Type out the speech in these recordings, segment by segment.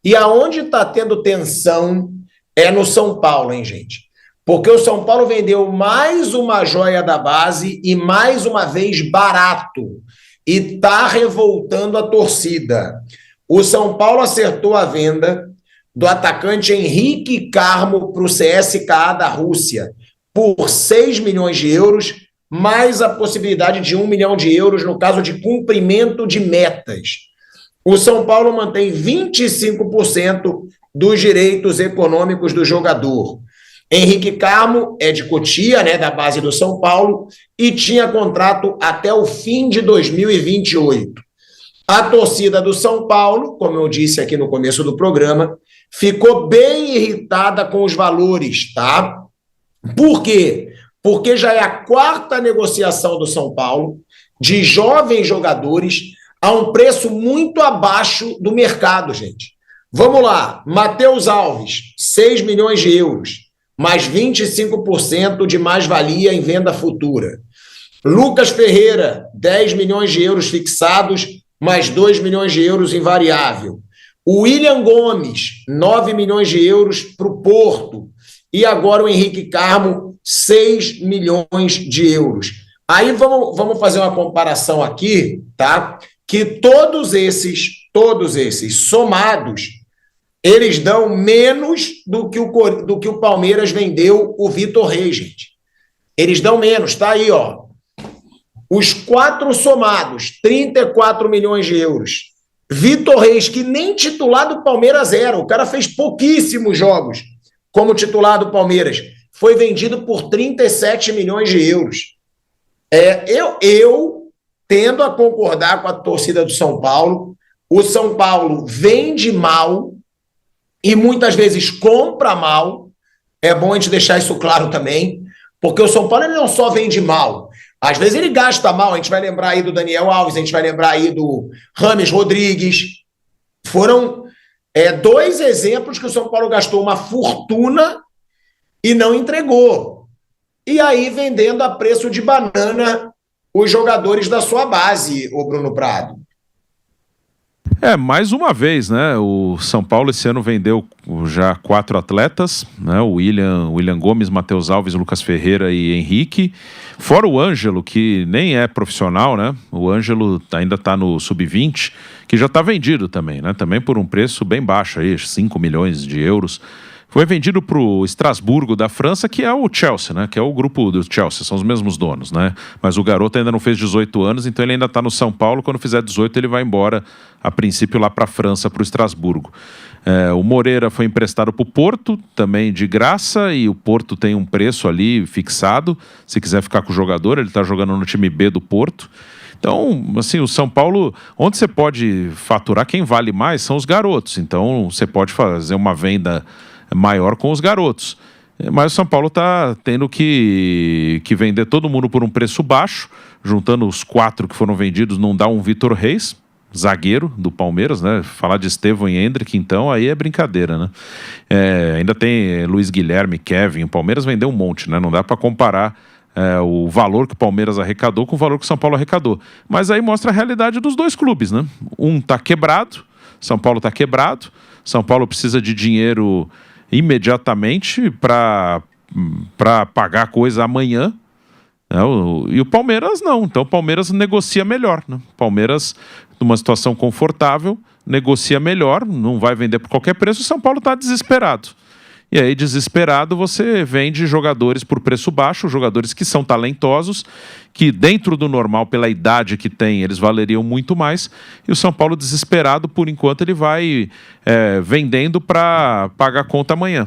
E aonde está tendo tensão é no São Paulo, hein, gente? Porque o São Paulo vendeu mais uma joia da base e mais uma vez barato. E está revoltando a torcida. O São Paulo acertou a venda do atacante Henrique Carmo para o CSKA da Rússia por 6 milhões de euros, mais a possibilidade de 1 milhão de euros no caso de cumprimento de metas. O São Paulo mantém 25% dos direitos econômicos do jogador. Henrique Carmo é de Cotia, né, da base do São Paulo, e tinha contrato até o fim de 2028. A torcida do São Paulo, como eu disse aqui no começo do programa, ficou bem irritada com os valores, tá? Por quê? Porque já é a quarta negociação do São Paulo de jovens jogadores a um preço muito abaixo do mercado, gente. Vamos lá, Matheus Alves, 6 milhões de euros, mais 25% de mais-valia em venda futura. Lucas Ferreira, 10 milhões de euros fixados, mais 2 milhões de euros em variável. O William Gomes, 9 milhões de euros para o Porto. E agora o Henrique Carmo, 6 milhões de euros. Aí vamos fazer uma comparação aqui, tá? Que todos esses somados, eles dão menos do que o Palmeiras vendeu o Vitor Reis, gente. Eles dão menos, tá aí, ó. Os 4 somados, 34 milhões de euros. Vitor Reis, que nem titular do Palmeiras era, o cara fez pouquíssimos jogos como titular do Palmeiras, foi vendido por 37 milhões de euros. Eu tendo a concordar com a torcida do São Paulo, o São Paulo vende mal e muitas vezes compra mal, é bom a gente deixar isso claro também, porque o São Paulo ele não só vende mal, às vezes ele gasta mal, a gente vai lembrar aí do Daniel Alves, a gente vai lembrar aí do Rames Rodrigues, foram 2 exemplos que o São Paulo gastou uma fortuna e não entregou. E aí vendendo a preço de banana os jogadores da sua base, o Bruno Prado. Mais uma vez, né? O São Paulo esse ano vendeu já 4 atletas, né? O William Gomes, Matheus Alves, Lucas Ferreira e Henrique. Fora o Ângelo, que nem é profissional, né? O Ângelo ainda está no sub-20, que já está vendido também, né? Também por um preço bem baixo aí, 5 milhões de euros. Foi vendido para o Estrasburgo da França, que é o Chelsea, né? Que é o grupo do Chelsea, são os mesmos donos, né? Mas o garoto ainda não fez 18 anos, então ele ainda está no São Paulo. Quando fizer 18, ele vai embora, a princípio, lá para a França, para o Estrasburgo. O Moreira foi emprestado para o Porto, também de graça, e o Porto tem um preço ali fixado. Se quiser ficar com o jogador, ele está jogando no time B do Porto. Então, assim, o São Paulo, onde você pode faturar, quem vale mais são os garotos. Então, você pode fazer uma venda maior com os garotos. Mas o São Paulo está tendo que vender todo mundo por um preço baixo, juntando os 4 que foram vendidos, não dá um Vitor Reis, zagueiro do Palmeiras, né? Falar de Estevão e Endrick, então, aí é brincadeira, né? Ainda tem Luiz Guilherme, Kevin, o Palmeiras vendeu um monte, né? Não dá para comparar o valor que o Palmeiras arrecadou com o valor que o São Paulo arrecadou. Mas aí mostra a realidade dos 2 clubes, né? Um está quebrado, São Paulo está quebrado, São Paulo precisa de dinheiro imediatamente para pagar coisa amanhã, né? E o Palmeiras não. Então o Palmeiras negocia melhor, né? O Palmeiras, numa situação confortável, negocia melhor, não vai vender por qualquer preço. O São Paulo está desesperado. E aí, desesperado, você vende jogadores por preço baixo, jogadores que são talentosos, que dentro do normal, pela idade que tem, eles valeriam muito mais. E o São Paulo, desesperado, por enquanto, ele vai vendendo para pagar a conta amanhã.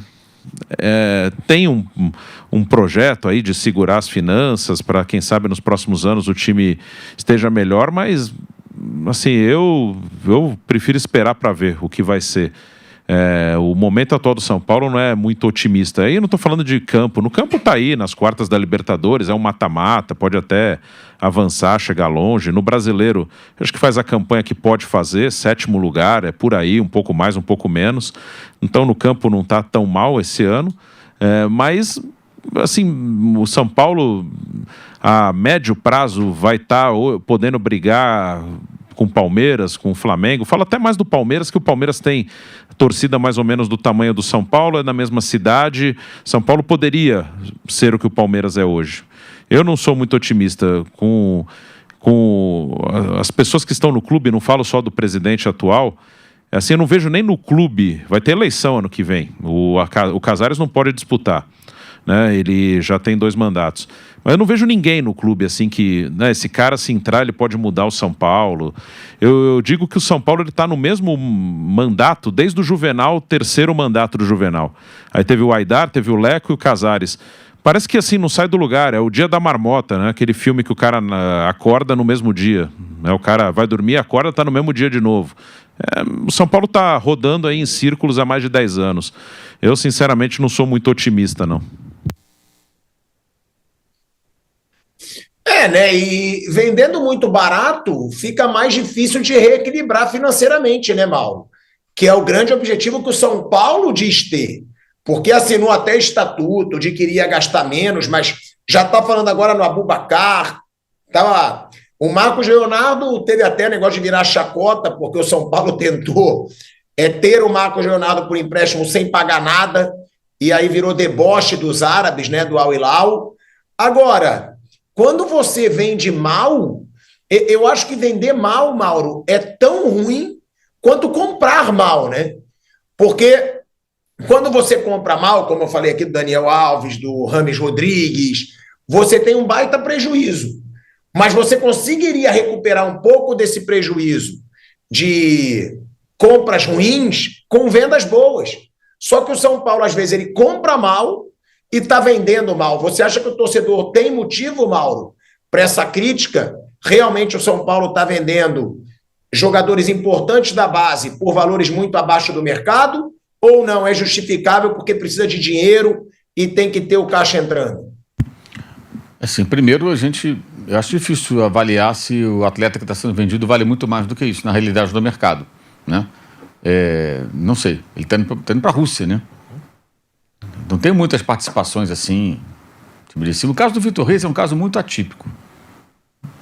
Tem um projeto aí de segurar as finanças para, quem sabe, nos próximos anos o time esteja melhor, mas, assim, eu prefiro esperar para ver o que vai ser. O momento atual do São Paulo não é muito otimista. Aí eu não estou falando de campo. No campo está aí, nas quartas da Libertadores, é um mata-mata, pode até avançar, chegar longe. No Brasileiro, acho que faz a campanha que pode fazer, 7º lugar, é por aí, um pouco mais, um pouco menos. Então no campo não está tão mal esse ano. Mas, assim, o São Paulo, a médio prazo, vai estar podendo brigar com o Palmeiras, com o Flamengo. Falo até mais do Palmeiras, que o Palmeiras tem torcida mais ou menos do tamanho do São Paulo, é na mesma cidade. São Paulo poderia ser o que o Palmeiras é hoje. Eu não sou muito otimista com as pessoas que estão no clube, não falo só do presidente atual. Assim, eu não vejo nem no clube, vai ter eleição ano que vem, o Casares não pode disputar, né? Ele já tem 2 mandatos, mas eu não vejo ninguém no clube assim que, né, esse cara se entrar ele pode mudar o São Paulo. Eu digo que o São Paulo está no mesmo mandato desde o Juvenal, o 3º mandato do Juvenal. Aí teve o Aidar, teve o Leco e o Casares. Parece que assim não sai do lugar, é o dia da marmota, né? Aquele filme que o cara acorda no mesmo dia, né? O cara vai dormir, acorda, tá no mesmo dia de novo. O São Paulo tá rodando aí em círculos há mais de 10 anos. Eu, sinceramente, não sou muito otimista, não. Né? E vendendo muito barato, fica mais difícil de reequilibrar financeiramente, né, Mauro? Que é o grande objetivo que o São Paulo diz ter. Porque assinou até estatuto de que iria gastar menos, mas já está falando agora no Abubakar. Tá, o Marcos Leonardo teve até negócio de virar chacota, porque o São Paulo tentou ter o Marcos Leonardo por empréstimo sem pagar nada, e aí virou deboche dos árabes, né, do Al Hilal. Agora, quando você vende mal, eu acho que vender mal, Mauro, é tão ruim quanto comprar mal, né? Porque quando você compra mal, como eu falei aqui do Daniel Alves, do Rames Rodrigues, você tem um baita prejuízo. Mas você conseguiria recuperar um pouco desse prejuízo de compras ruins com vendas boas. Só que o São Paulo, às vezes, ele compra mal e está vendendo mal. Você acha que o torcedor tem motivo, Mauro, para essa crítica? Realmente o São Paulo está vendendo jogadores importantes da base por valores muito abaixo do mercado? Ou não é justificável porque precisa de dinheiro e tem que ter o caixa entrando? Assim, primeiro, eu acho difícil avaliar se o atleta que está sendo vendido vale muito mais do que isso, na realidade do mercado, né? Não sei, ele está indo para a Rússia, né? Não tem muitas participações assim. O caso do Vitor Reis é um caso muito atípico.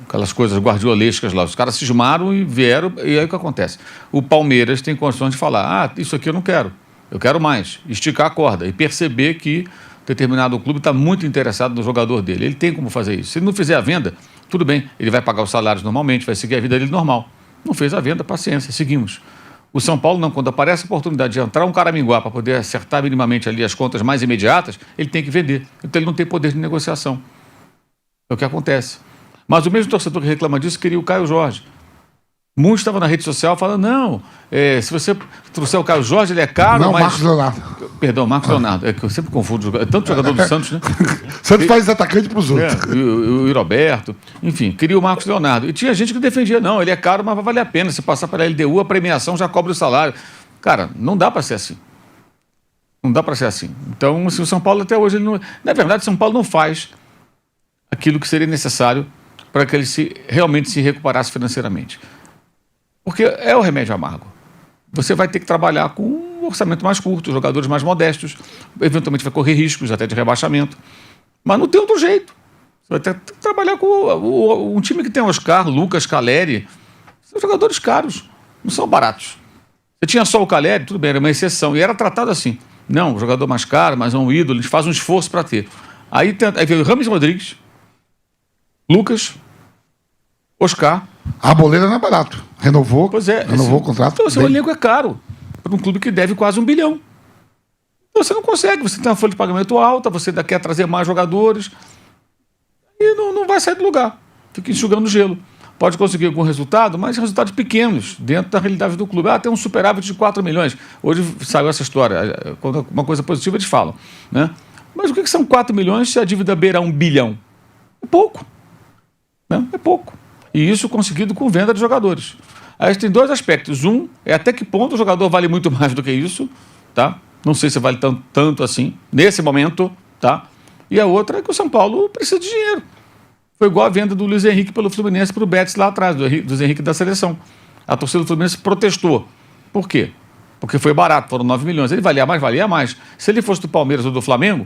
Aquelas coisas guardiolescas lá, os caras cismaram e vieram, e aí o que acontece? O Palmeiras tem condições de falar, isso aqui eu não quero, eu quero mais, esticar a corda e perceber que determinado clube está muito interessado no jogador dele. Ele tem como fazer isso. Se ele não fizer a venda, tudo bem, ele vai pagar os salários normalmente, vai seguir a vida dele normal. Não fez a venda, paciência, seguimos. O São Paulo não, quando aparece a oportunidade de entrar um Caraminguá para poder acertar minimamente ali as contas mais imediatas, ele tem que vender. Então ele não tem poder de negociação. É o que acontece. Mas o mesmo torcedor que reclama disso queria o Caio Jorge. Muitos estavam na rede social falando, não, se você trouxer o Caio Jorge, ele é caro, não, mas... Marcos Leonardo. Perdão, Marcos Leonardo. É que eu sempre confundo. É tanto jogador do Santos, né? Santos faz atacante para os outros. O Roberto. Enfim, queria o Marcos Leonardo. E tinha gente que defendia, não, ele é caro, mas vai valer a pena. Se passar pela LDU, a premiação já cobra o salário. Cara, não dá para ser assim. Não dá para ser assim. Então, se o São Paulo até hoje... Ele não... Na verdade, o São Paulo não faz aquilo que seria necessário para que ele realmente se recuperasse financeiramente. Porque é o remédio amargo. Você vai ter que trabalhar com um orçamento mais curto, jogadores mais modestos, eventualmente vai correr riscos até de rebaixamento, mas não tem outro jeito. Você vai ter que trabalhar com um time que tem Oscar, Lucas, Caleri, são jogadores caros, não são baratos. Você tinha só o Caleri, tudo bem, era uma exceção, e era tratado assim. Não, o jogador mais caro, mas é um ídolo, a gente faz um esforço para ter. Aí veio o Rames Rodrigues, Lucas, Oscar. A Arboleda não é barato. Renovou o contrato. Então, o seu elenco é caro para um clube que deve quase 1 bilhão. Então, você não consegue, você tem uma folha de pagamento alta, você ainda quer trazer mais jogadores e não vai sair do lugar. Fica enxugando gelo. Pode conseguir algum resultado, mas resultados pequenos dentro da realidade do clube. Tem um superávit de 4 milhões. Hoje saiu essa história. Quando uma coisa positiva eles falam, né? Mas o que são 4 milhões se a dívida beira 1 bilhão? É pouco. Né? É pouco. E isso conseguido com venda de jogadores. Aí tem 2 aspectos. Um é até que ponto o jogador vale muito mais do que isso, tá? Não sei se vale tanto assim, nesse momento, tá? E a outra é que o São Paulo precisa de dinheiro. Foi igual a venda do Luiz Henrique pelo Fluminense para o Betis lá atrás, do Luiz Henrique da seleção. A torcida do Fluminense protestou. Por quê? Porque foi barato, foram 9 milhões. Ele valia mais. Se ele fosse do Palmeiras ou do Flamengo,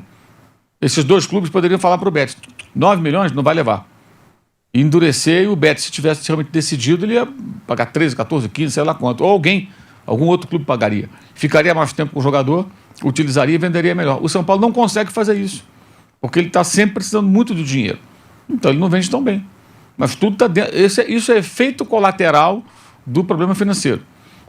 esses 2 clubes poderiam falar para o Betis, 9 milhões não vai levar. endurecer, e o Betis, se tivesse realmente decidido, ele ia pagar 13, 14, 15, sei lá quanto. Ou algum outro clube pagaria. Ficaria mais tempo com o jogador, utilizaria e venderia melhor. O São Paulo não consegue fazer isso, porque ele está sempre precisando muito do dinheiro. Então ele não vende tão bem. Mas tudo está dentro. Isso é efeito colateral do problema financeiro.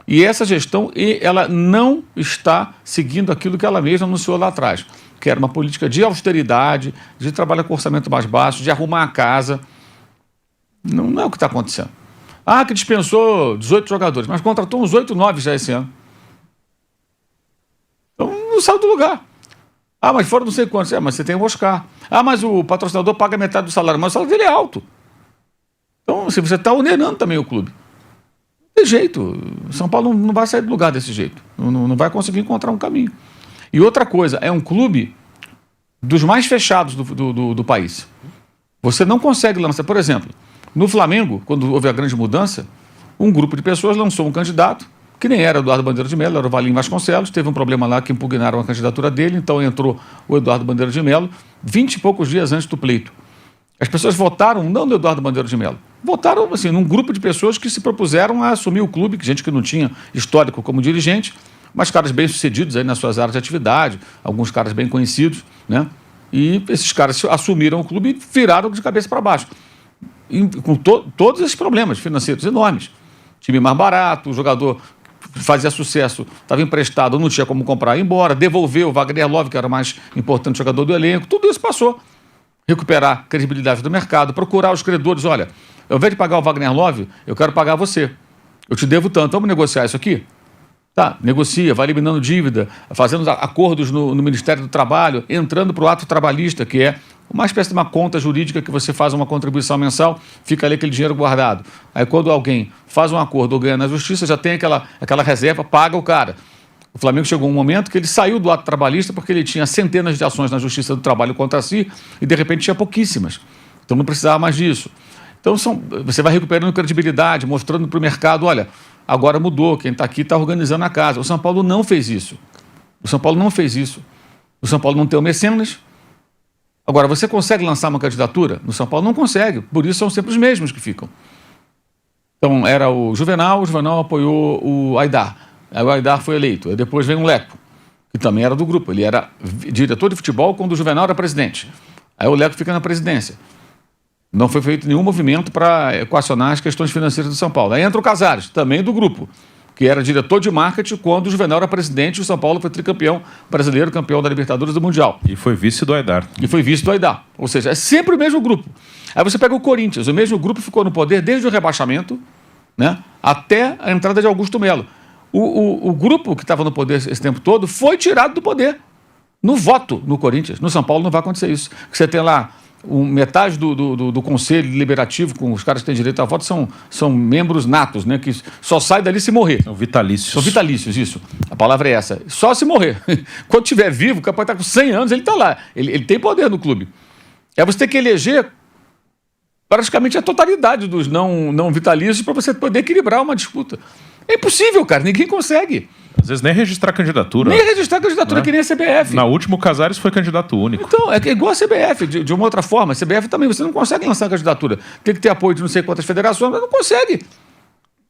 E essa gestão, ela não está seguindo aquilo que ela mesma anunciou lá atrás, que era uma política de austeridade, de trabalhar com orçamento mais baixo, de arrumar a casa. Não é o que está acontecendo. Que dispensou 18 jogadores, mas contratou uns 8, 9 já esse ano. Então não saiu do lugar. Mas fora não sei quantos. Mas você tem o Oscar. Mas o patrocinador paga metade do salário, mas o salário dele é alto. Então você está onerando também o clube. Não tem jeito. O São Paulo não vai sair do lugar desse jeito. Não vai conseguir encontrar um caminho. E outra coisa, é um clube dos mais fechados do país. Você não consegue lançar, por exemplo, no Flamengo, quando houve a grande mudança, um grupo de pessoas lançou um candidato, que nem era o Eduardo Bandeira de Mello, era o Valim Vasconcelos, teve um problema lá que impugnaram a candidatura dele, então entrou o Eduardo Bandeira de Mello, 20 e poucos dias antes do pleito. As pessoas votaram, não no Eduardo Bandeira de Mello, votaram assim, num grupo de pessoas que se propuseram a assumir o clube, gente que não tinha histórico como dirigente, mas caras bem-sucedidos aí nas suas áreas de atividade, alguns caras bem conhecidos, né? E esses caras assumiram o clube e viraram de cabeça para baixo. Com todos esses problemas financeiros enormes. Time mais barato, o jogador fazia sucesso, estava emprestado, não tinha como comprar, ia embora, devolveu o Wagner Love, que era o mais importante jogador do elenco, tudo isso passou. Recuperar a credibilidade do mercado, procurar os credores, olha, ao invés de pagar o Wagner Love, eu quero pagar você. Eu te devo tanto, vamos negociar isso aqui? Tá, negocia, vai eliminando dívida, fazendo acordos no Ministério do Trabalho, entrando para o ato trabalhista, que é uma espécie de uma conta jurídica que você faz uma contribuição mensal, fica ali aquele dinheiro guardado. Aí quando alguém faz um acordo ou ganha na justiça, já tem aquela reserva, paga o cara. O Flamengo chegou um momento que ele saiu do ato trabalhista porque ele tinha centenas de ações na Justiça do Trabalho contra si e de repente tinha pouquíssimas. Então não precisava mais disso. Então você vai recuperando credibilidade, mostrando para o mercado, olha, agora mudou, quem está aqui está organizando a casa. O São Paulo não fez isso. O São Paulo não fez isso. O São Paulo não tem o mecenas. Agora, você consegue lançar uma candidatura? No São Paulo não consegue, por isso são sempre os mesmos que ficam. Então, era o Juvenal apoiou o Aidar. Aí o Aidar foi eleito. Aí depois vem o Leco, que também era do grupo. Ele era diretor de futebol quando o Juvenal era presidente. Aí o Leco fica na presidência. Não foi feito nenhum movimento para equacionar as questões financeiras do São Paulo. Aí entra o Casares, também do grupo, que era diretor de marketing quando o Juvenal era presidente e o São Paulo foi tricampeão brasileiro, campeão da Libertadores do Mundial. E foi vice do Aidar. Ou seja, é sempre o mesmo grupo. Aí você pega o Corinthians, o mesmo grupo ficou no poder desde o rebaixamento, né, até a entrada de Augusto Melo. O grupo que estava no poder esse tempo todo foi tirado do poder no voto no Corinthians. No São Paulo não vai acontecer isso. Você tem lá metade do Conselho Deliberativo, com os caras que têm direito a voto, são membros natos, né, que só sai dali se morrer. São vitalícios. São vitalícios, isso. A palavra é essa. Só se morrer. Quando estiver vivo, o capaz está com 100 anos, ele está lá. Ele tem poder no clube. É você ter que eleger praticamente a totalidade dos não vitalícios para você poder equilibrar uma disputa. É impossível, cara. Ninguém consegue. Às vezes nem registrar candidatura. Nem registrar candidatura, né? Que nem a CBF. Na última, o Casares foi candidato único. Então, é igual a CBF, de uma outra forma. A CBF também, você não consegue lançar candidatura. Tem que ter apoio de não sei quantas federações, mas não consegue.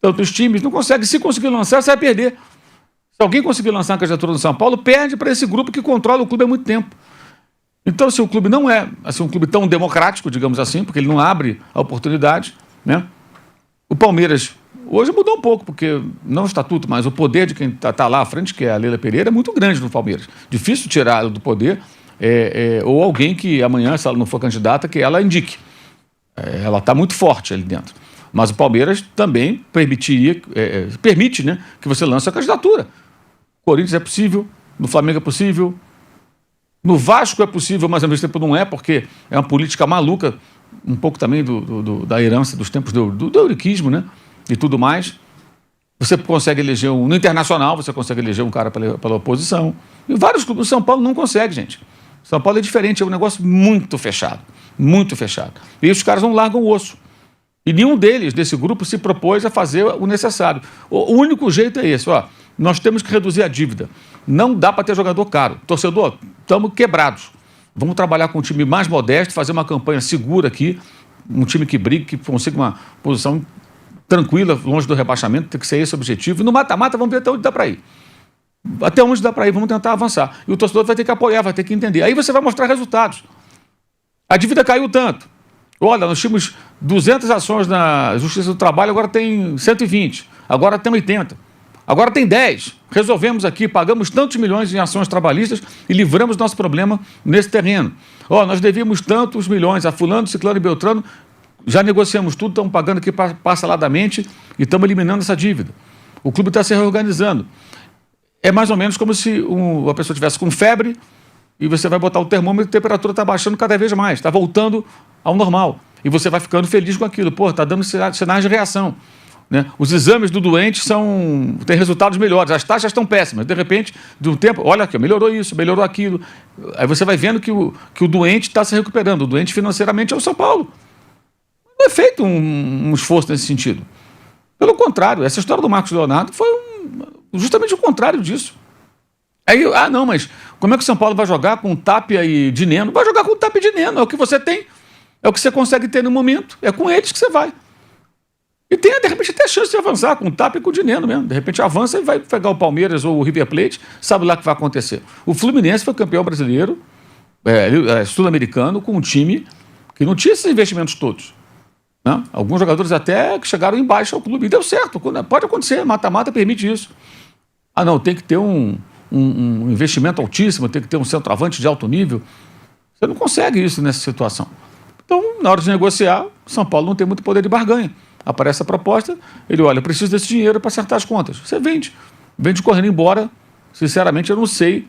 Tantos times, não consegue. Se conseguir lançar, você vai perder. Se alguém conseguir lançar uma candidatura no São Paulo, perde para esse grupo que controla o clube há muito tempo. Então, se o clube não é um clube tão democrático, digamos assim, porque ele não abre a oportunidade, né? O Palmeiras hoje mudou um pouco, porque não o estatuto, mas o poder de quem está lá à frente, que é a Leila Pereira, é muito grande no Palmeiras. Difícil tirar ela do poder, ou alguém que amanhã, se ela não for candidata, que ela indique. Ela está muito forte ali dentro. Mas o Palmeiras também permite, né, que você lance a candidatura. Corinthians é possível, no Flamengo é possível, no Vasco é possível, mas ao mesmo tempo não é, porque é uma política maluca, um pouco também da herança dos tempos do euriquismo, né? E tudo mais. Você consegue eleger no Internacional, você consegue eleger um cara pela oposição. E vários clubes. O São Paulo não consegue, gente. O São Paulo é diferente, é um negócio muito fechado. Muito fechado. E os caras não largam o osso. E nenhum deles, desse grupo, se propôs a fazer o necessário. O único jeito é esse, ó. Nós temos que reduzir a dívida. Não dá para ter jogador caro. Torcedor, estamos quebrados. Vamos trabalhar com um time mais modesto, fazer uma campanha segura aqui, um time que brigue, que consiga uma posição tranquila, longe do rebaixamento, tem que ser esse o objetivo. E no mata-mata, vamos ver até onde dá para ir. Até onde dá para ir, vamos tentar avançar. E o torcedor vai ter que apoiar, vai ter que entender. Aí você vai mostrar resultados. A dívida caiu tanto. Olha, nós tínhamos 200 ações na Justiça do Trabalho, agora tem 120, agora tem 80, agora tem 10. Resolvemos aqui, pagamos tantos milhões em ações trabalhistas e livramos nosso problema nesse terreno. Nós devíamos tantos milhões a fulano, ciclano e beltrano, já negociamos tudo, estamos pagando aqui parceladamente e estamos eliminando essa dívida. O clube está se reorganizando. É mais ou menos como se a pessoa estivesse com febre e você vai botar o termômetro e a temperatura está baixando cada vez mais, está voltando ao normal. E você vai ficando feliz com aquilo. Está dando sinais de reação. Né? Os exames do doente têm resultados melhores, as taxas estão péssimas. De repente, de um tempo, olha aqui, melhorou isso, melhorou aquilo. Aí você vai vendo que o doente está se recuperando. O doente financeiramente é o São Paulo. Não é feito um esforço nesse sentido. Pelo contrário, essa história do Marcos Leonardo foi justamente o contrário disso. Aí, não, mas como é que o São Paulo vai jogar com Tapia e Dineno? Vai jogar com Tapia e Dineno, é o que você tem, é o que você consegue ter no momento, é com eles que você vai. E tem, de repente, até chance de avançar com Tapia e com o Dineno mesmo. De repente avança e vai pegar o Palmeiras ou o River Plate, sabe lá o que vai acontecer. O Fluminense foi campeão brasileiro, sul-americano, com um time que não tinha esses investimentos todos. Né? Alguns jogadores até que chegaram embaixo ao clube. E deu certo, pode acontecer, mata-mata permite isso. Não, tem que ter um investimento altíssimo, tem que ter um centroavante de alto nível. Você não consegue isso nessa situação. Então, na hora de negociar, São Paulo não tem muito poder de barganha. Aparece a proposta, ele olha, eu preciso desse dinheiro para acertar as contas. Você vende correndo embora. Sinceramente, eu não sei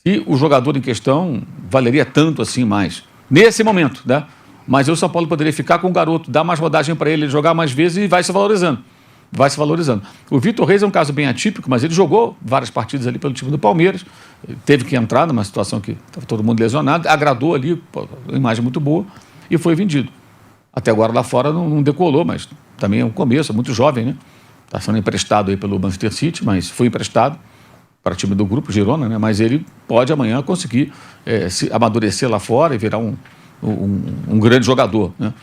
se o jogador em questão valeria tanto assim mais. Nesse momento, né? Mas o São Paulo poderia ficar com o garoto, dar mais rodagem para ele jogar mais vezes e vai se valorizando. O Vitor Reis é um caso bem atípico, mas ele jogou várias partidas ali pelo time do Palmeiras, teve que entrar numa situação que estava todo mundo lesionado, agradou ali, uma imagem muito boa, e foi vendido. Até agora lá fora não decolou, mas também é um começo, é muito jovem, né? Está sendo emprestado aí pelo Manchester City, mas foi emprestado para o time do grupo, Girona, né? Mas ele pode amanhã conseguir se amadurecer lá fora e virar um grande jogador, né?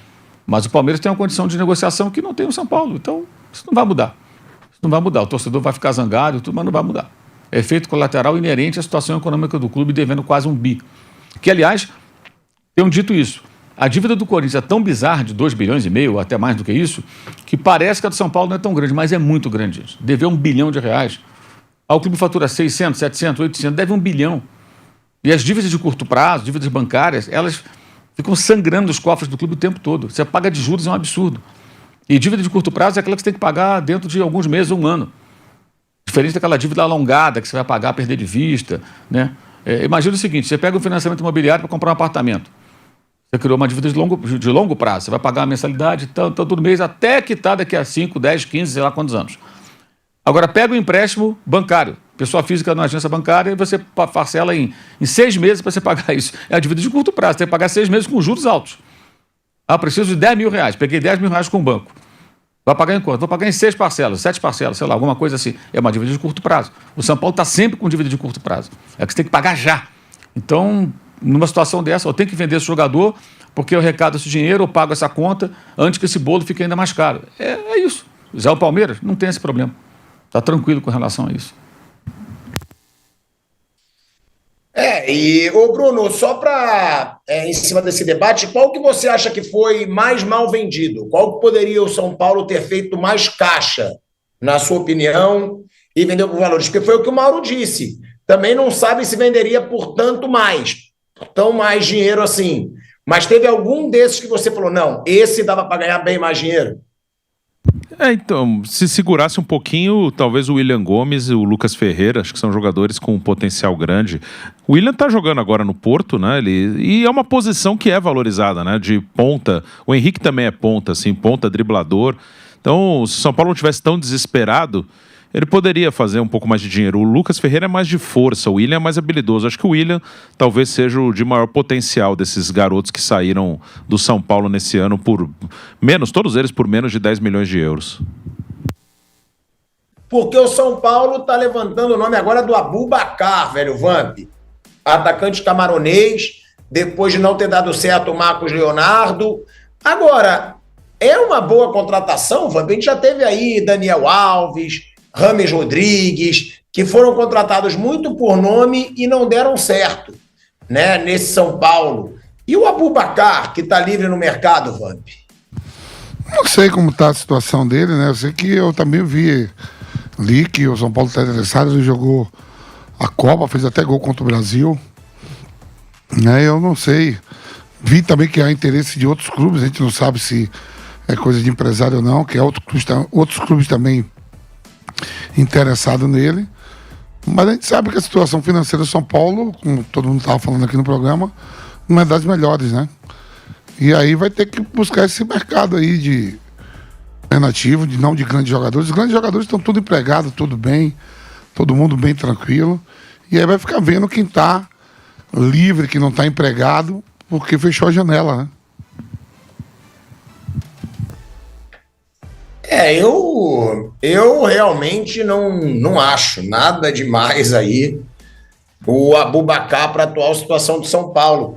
Mas o Palmeiras tem uma condição de negociação que não tem o São Paulo, então isso não vai mudar. O torcedor vai ficar zangado e tudo, mas não vai mudar. É efeito colateral inerente à situação econômica do clube, devendo quase 1 bi. Que, aliás, tenham dito isso, a dívida do Corinthians é tão bizarra, de 2,5 bilhões, ou até mais do que isso, que parece que a do São Paulo não é tão grande, mas é muito grande isso. Dever R$1 bilhão. O clube fatura 600, 700, 800, deve 1 bilhão. E as dívidas de curto prazo, dívidas bancárias, elas ficam sangrando os cofres do clube o tempo todo. Você paga de juros, é um absurdo. E dívida de curto prazo é aquela que você tem que pagar dentro de alguns meses ou 1 ano. Diferente daquela dívida alongada que você vai pagar, perder de vista, né? Imagina o seguinte, você pega um financiamento imobiliário para comprar um apartamento. Você criou uma dívida de longo prazo. Você vai pagar a mensalidade todo mês até quitar daqui a 5, 10, 15, sei lá quantos anos. Agora pega o empréstimo bancário. Pessoa física na agência bancária e você parcela em 6 meses para você pagar isso. É a dívida de curto prazo. Você tem que pagar 6 meses com juros altos. Preciso de R$10 mil. Peguei R$10 mil com o banco. Vai pagar em quanto? Vou pagar em 6 parcelas, 7 parcelas, sei lá, alguma coisa assim. É uma dívida de curto prazo. O São Paulo está sempre com dívida de curto prazo. É que você tem que pagar já. Então, numa situação dessa, eu tenho que vender esse jogador porque eu arrecado esse dinheiro, eu pago essa conta antes que esse bolo fique ainda mais caro. É isso. Já o Palmeiras não tem esse problema. Está tranquilo com relação a isso. Bruno, só para, em cima desse debate, qual que você acha que foi mais mal vendido? Qual que poderia o São Paulo ter feito mais caixa, na sua opinião, e vendeu por valores? Porque foi o que o Mauro disse. Também não sabe se venderia por tanto mais, tão mais dinheiro assim. Mas teve algum desses que você falou, não, esse dava para ganhar bem mais dinheiro? Então, se segurasse um pouquinho, talvez o William Gomes e o Lucas Ferreira, acho que são jogadores com um potencial grande. O William tá jogando agora no Porto, né? E é uma posição que é valorizada, né? De ponta. O Henrique também é ponta, assim, ponta, driblador. Então, se o São Paulo não tivesse tão desesperado, ele poderia fazer um pouco mais de dinheiro. O Lucas Ferreira é mais de força, o William é mais habilidoso. Acho que o William talvez seja o de maior potencial desses garotos que saíram do São Paulo nesse ano por menos, todos eles por menos de 10 milhões de euros. Porque o São Paulo está levantando o nome agora do Abubakar, velho Vamp. Atacante camaronês, depois de não ter dado certo o Marcos Leonardo, Agora, é uma boa contratação, Vamp. A gente já teve aí Daniel Alves, Rames Rodrigues, que foram contratados muito por nome e não deram certo, né, nesse São Paulo. E o Abubakar, que está livre no mercado, Vamp? Não sei como está a situação dele, né? Eu sei que eu também li que o São Paulo está interessado, ele jogou a Copa, fez até gol contra o Brasil. Né? Eu não sei. Vi também que há interesse de outros clubes, a gente não sabe se é coisa de empresário ou não, que é outros clubes também interessados nele. Mas a gente sabe que a situação financeira do São Paulo, como todo mundo estava falando aqui no programa, não é das melhores, né? E aí vai ter que buscar esse mercado aí de alternativo, não de grandes jogadores. Os grandes jogadores estão tudo empregados, tudo bem, todo mundo bem tranquilo. E aí vai ficar vendo quem está livre, que não está empregado, porque fechou a janela, né? Eu realmente não acho nada demais aí o Abubakar para a atual situação do São Paulo.